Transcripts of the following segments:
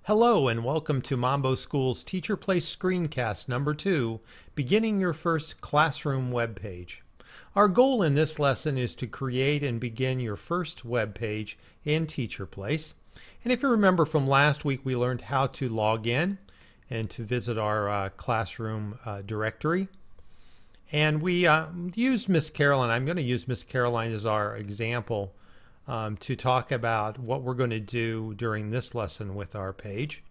Hello and welcome to mamboSchools teacherPlace Screencast number 2, beginning your first classroom web page. Our goal in this lesson is to create and begin your first web page in teacherPlace. And if you remember from last week, we learned how to log in and to visit our classroom directory. And we used Miss Caroline. I'm going to use Miss Caroline as our example to talk about what we're going to do during this lesson with our page.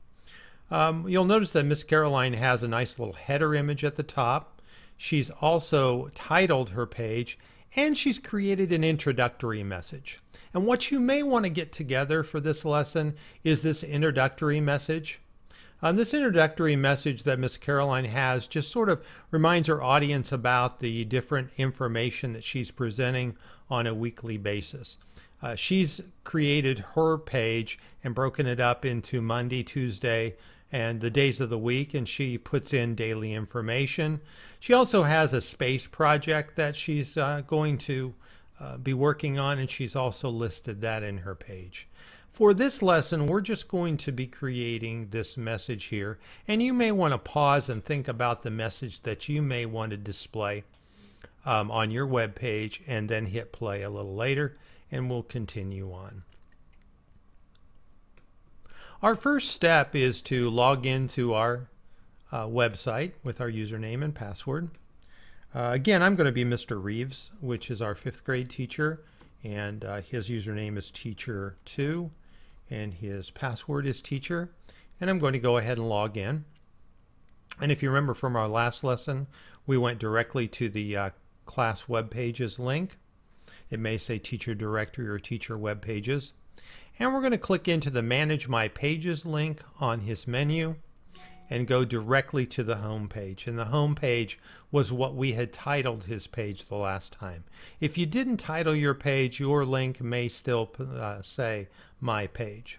You'll notice that Miss Caroline has a nice little header image at the top. She's also titled her page, and she's created an introductory message. And what you may want to get together for this lesson is this introductory message. This introductory message that Miss Caroline has just sort of reminds her audience about the different information that she's presenting on a weekly basis. She's created her page and broken it up into Monday, Tuesday, and the days of the week, and she puts in daily information. She also has a space project that she's going to be working on, and she's also listed that in her page. For this lesson, we're just going to be creating this message here, and you may want to pause and think about the message that you may want to display on your web page, and then hit play a little later, and we'll continue on. Our first step is to log into our website with our username and password. Again, I'm going to be Mr. Reeves, which is our 5th grade teacher, and his username is teacher2, and his password is teacher. And I'm going to go ahead and log in. And if you remember from our last lesson, we went directly to the class web pages link. It may say teacher directory or teacher web pages. And we're going to click into the Manage My Pages link on his menu and go directly to the home page. And the home page was what we had titled his page the last time. If you didn't title your page, your link may still say My Page.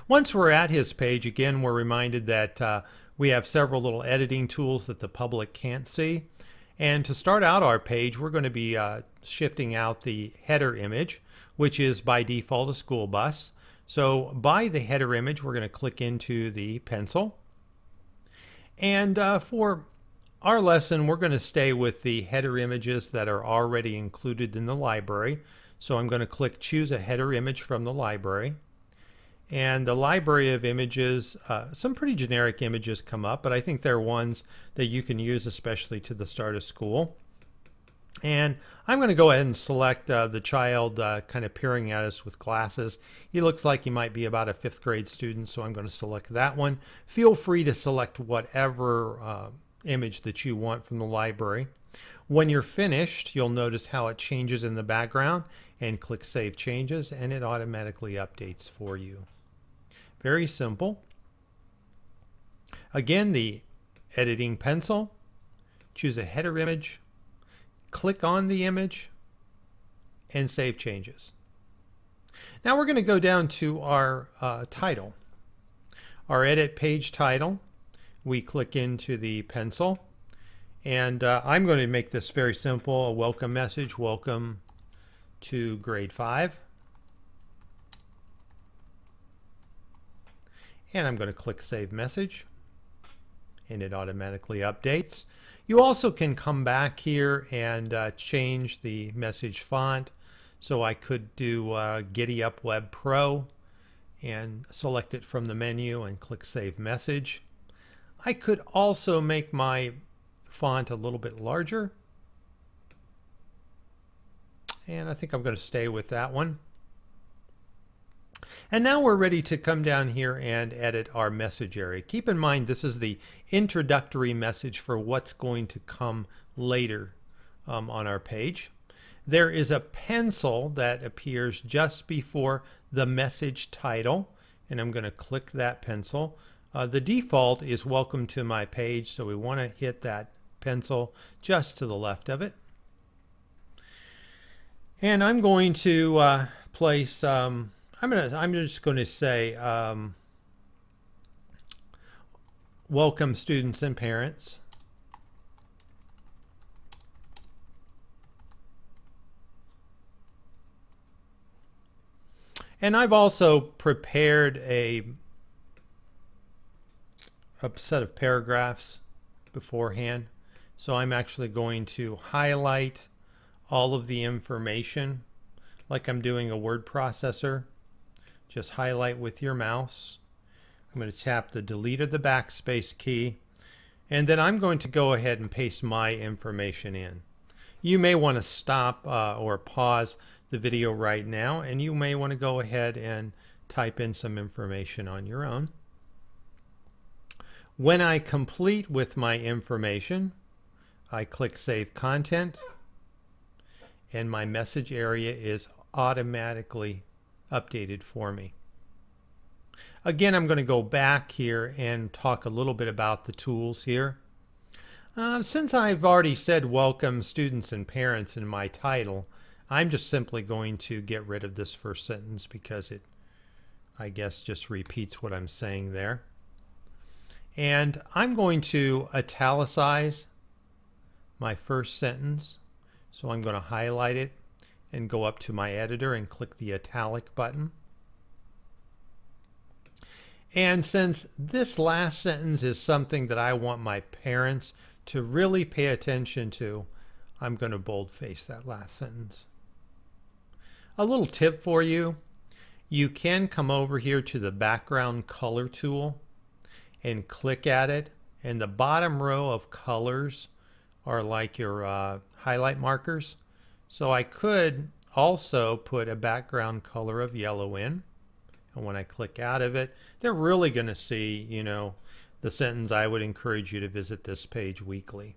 Once we're at his page, again, we're reminded that we have several little editing tools that the public can't see. And to start out our page, we're going to be shifting out the header image, which is by default a school bus. So by the header image, we're going to click into the pencil. And for our lesson, we're going to stay with the header images that are already included in the library. So I'm going to click Choose a Header Image from the library. And the library of images, some pretty generic images come up, but I think they're ones that you can use especially to the start of school. And I'm going to go ahead and select the child kind of peering at us with glasses. He looks like he might be about a 5th grade student, so I'm going to select that one. Feel free to select whatever image that you want from the library. When you're finished, you'll notice how it changes in the background, and click Save Changes, and it automatically updates for you. Very simple. Again, the editing pencil, choose a header image, click on the image, and save changes. Now we're going to go down to our title. Our edit page title, we click into the pencil, and I'm going to make this very simple, a welcome message, welcome to grade 5. And I'm going to click Save Message, and it automatically updates. You also can come back here and change the message font. So I could do Giddy Up Web Pro and select it from the menu and click Save Message. I could also make my font a little bit larger. And I think I'm going to stay with that one. And now we're ready to come down here and edit our message area. Keep in mind this is the introductory message for what's going to come later on our page. There is a pencil that appears just before the message title, and I'm going to click that pencil. The default is Welcome to My Page, so we want to hit that pencil just to the left of it. And I'm going to place I'm just going to say welcome students and parents. And I've also prepared a a set of paragraphs beforehand. So I'm actually going to highlight all of the information like I'm doing a word processor. Just highlight with your mouse. I'm going to tap the delete or the backspace key, and then I'm going to go ahead and paste my information in. You may want to stop or pause the video right now, and you may want to go ahead and type in some information on your own. When I complete with my information, I click Save Content, and my message area is automatically updated for me. Again, I'm going to go back here and talk a little bit about the tools here. Since I've already said welcome students and parents in my title, I'm just simply going to get rid of this first sentence because it, I guess, just repeats what I'm saying there. And I'm going to italicize my first sentence. So I'm going to highlight it and go up to my editor and click the italic button. And since this last sentence is something that I want my parents to really pay attention to, I'm going to boldface that last sentence. A little tip for you: you can come over here to the background color tool and click at it, and the bottom row of colors are like your highlight markers. So I could also put a background color of yellow in, and when I click out of it, they're really going to see, you know, the sentence, "I would encourage you to visit this page weekly."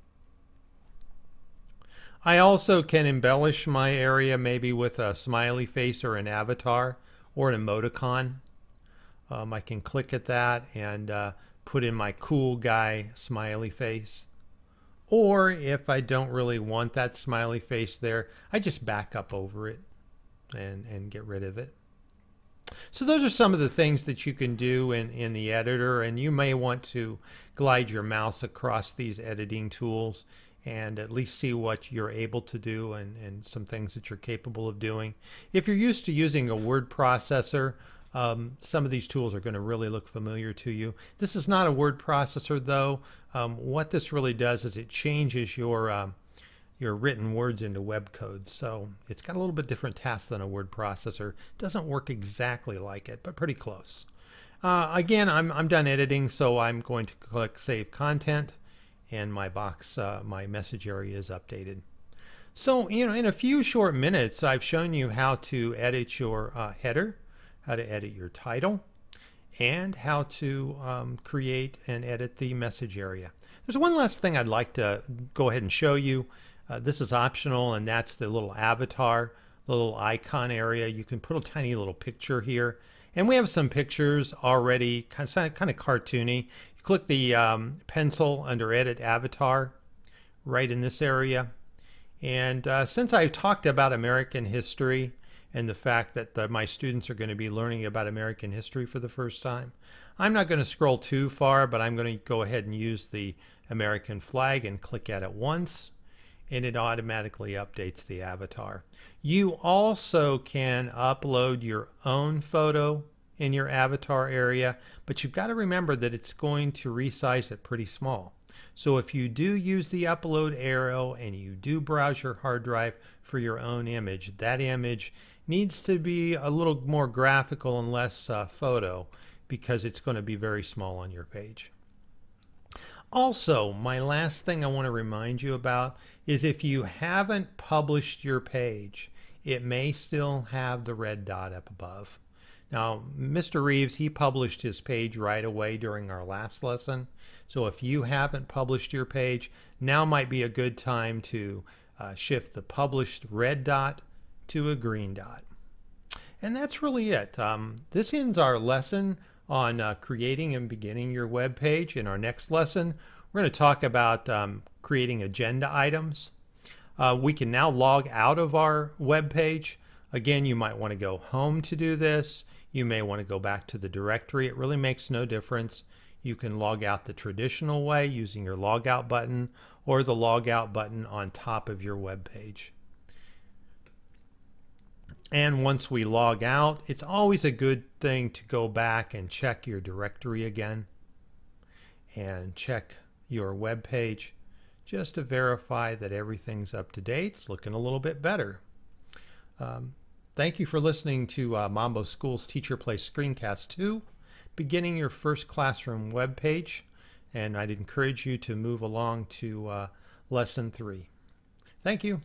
I also can embellish my area maybe with a smiley face or an avatar or an emoticon. I can click at that and put in my cool guy smiley face. Or if I don't really want that smiley face there, I just back up over it and get rid of it. So those are some of the things that you can do in the editor, and you may want to glide your mouse across these editing tools and at least see what you're able to do and some things that you're capable of doing. If you're used to using a word processor, some of these tools are going to really look familiar to you. This is not a word processor though. What this really does is it changes your written words into web code. So it's got a little bit different task than a word processor. It doesn't work exactly like it, but pretty close. Again, I'm done editing, so I'm going to click Save Content, and my box, my message area is updated. So, you know, in a few short minutes, I've shown you how to edit your header, how to edit your title, and how to create and edit the message area. There's one last thing I'd like to go ahead and show you. This is optional, and that's the little avatar, the little icon area. You can put a tiny little picture here, and we have some pictures already, kind of cartoony. You click the pencil under Edit Avatar right in this area, and since I've talked about American history and the fact that my students are going to be learning about American history for the first time, I'm not going to scroll too far, but I'm going to go ahead and use the American flag and click at it once, and it automatically updates the avatar. You also can upload your own photo in your avatar area, but you've got to remember that it's going to resize it pretty small. So if you do use the upload arrow and you do browse your hard drive for your own image, that image needs to be a little more graphical and less photo, because it's going to be very small on your page. Also, my last thing I want to remind you about is if you haven't published your page, it may still have the red dot up above. Now, Mr. Reeves, he published his page right away during our last lesson. So if you haven't published your page, now might be a good time to shift the published red dot to a green dot. And that's really it. This ends our lesson on creating and beginning your web page. In our next lesson, we're going to talk about creating agenda items. We can now log out of our web page. Again, you might want to go home to do this. You may want to go back to the directory. It really makes no difference. You can log out the traditional way using your logout button or the logout button on top of your web page. And once we log out, it's always a good thing to go back and check your directory again. and check your web page just to verify that everything's up to date. It's looking a little bit better. Thank you for listening to mamboSchools teacherPlace Screencast 2, beginning your first classroom web page, and I'd encourage you to move along to Lesson 3. Thank you.